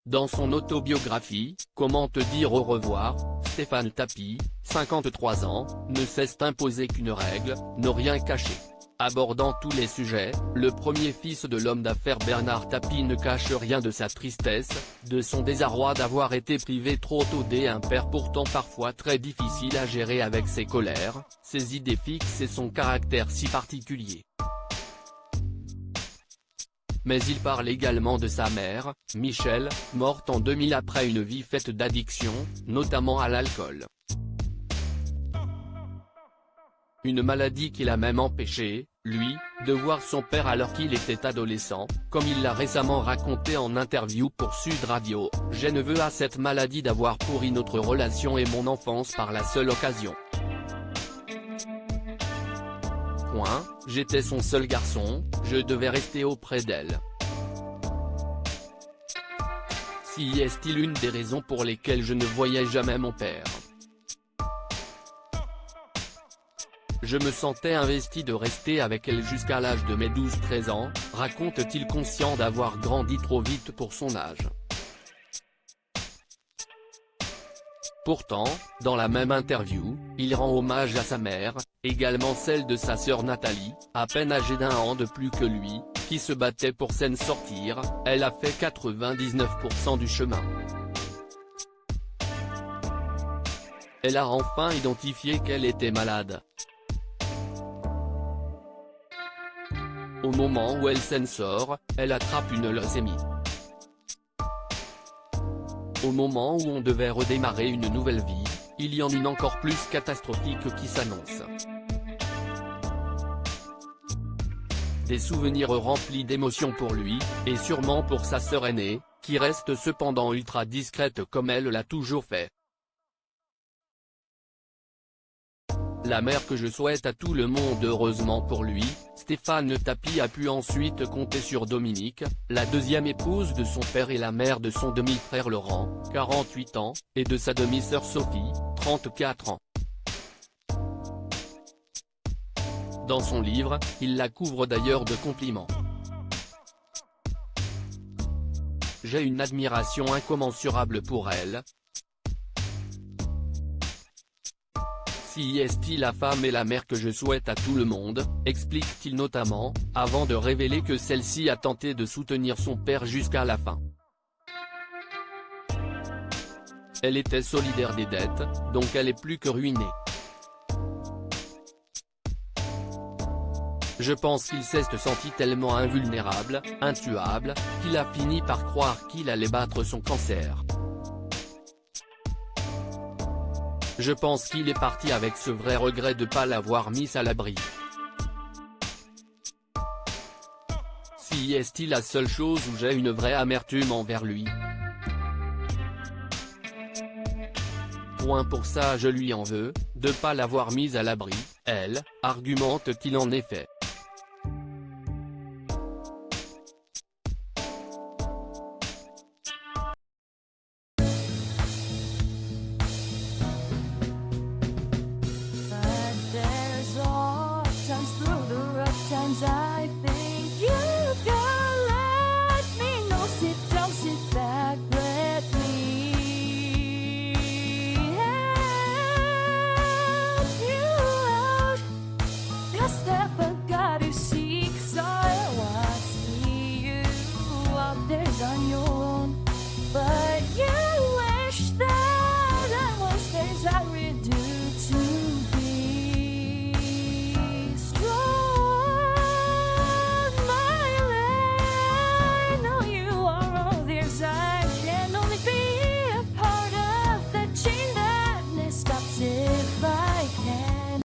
Dans son autobiographie, Comment te dire au revoir, Stéphane Tapie, 53 ans, ne cesse d'imposer qu'une règle, ne rien cacher. Abordant tous les sujets, le premier fils de l'homme d'affaires Bernard Tapie ne cache rien de sa tristesse, de son désarroi d'avoir été privé trop tôt d'un père pourtant parfois très difficile à gérer avec ses colères, ses idées fixes et son caractère si particulier. Mais il parle également de sa mère, Michèle, morte en 2000 après une vie faite d'addiction, notamment à l'alcool. Une maladie qui l'a même empêché, lui, de voir son père alors qu'il était adolescent, comme il l'a récemment raconté en interview pour Sud Radio, « Je ne veux à cette maladie d'avoir pourri notre relation et mon enfance par la seule occasion. J'étais son seul garçon, je devais rester auprès d'elle. » Si est-il une des raisons pour lesquelles je ne voyais jamais mon père. Je me sentais investi de rester avec elle jusqu'à l'âge de mes 12-13 ans, raconte-t-il conscient d'avoir grandi trop vite pour son âge. Pourtant, dans la même interview, il rend hommage à sa mère, également celle de sa sœur Nathalie, à peine âgée d'1 an de plus que lui, qui se battait pour s'en sortir, elle a fait 99% du chemin. Elle a enfin identifié qu'elle était malade. Au moment où elle s'en sort, elle attrape une leucémie. Au moment où on devait redémarrer une nouvelle vie, il y en a une encore plus catastrophique qui s'annonce. Des souvenirs remplis d'émotions pour lui, et sûrement pour sa sœur aînée, qui reste cependant ultra discrète comme elle l'a toujours fait. La mère que je souhaite à tout le monde. Heureusement pour lui, Stéphane Tapie a pu ensuite compter sur Dominique, la deuxième épouse de son père et la mère de son demi-frère Laurent, 48 ans, et de sa demi-sœur Sophie, 34 ans. Dans son livre, il la couvre d'ailleurs de compliments. J'ai une admiration incommensurable pour elle. Si est-il la femme et la mère que je souhaite à tout le monde, explique-t-il notamment, avant de révéler que celle-ci a tenté de soutenir son père jusqu'à la fin. Elle était solidaire des dettes, donc elle est plus que ruinée. Je pense qu'il s'est senti tellement invulnérable, intuable, qu'il a fini par croire qu'il allait battre son cancer. Je pense qu'il est parti avec ce vrai regret de ne pas l'avoir mis à l'abri. Si est-il la seule chose où j'ai une vraie amertume envers lui. Pour ça je lui en veux, de pas l'avoir mise à l'abri, elle, argumente-t-il en effet. I think you can let me know. Sit down, sit back, let me help you out. The step I gotta seek, so I see you out there's on your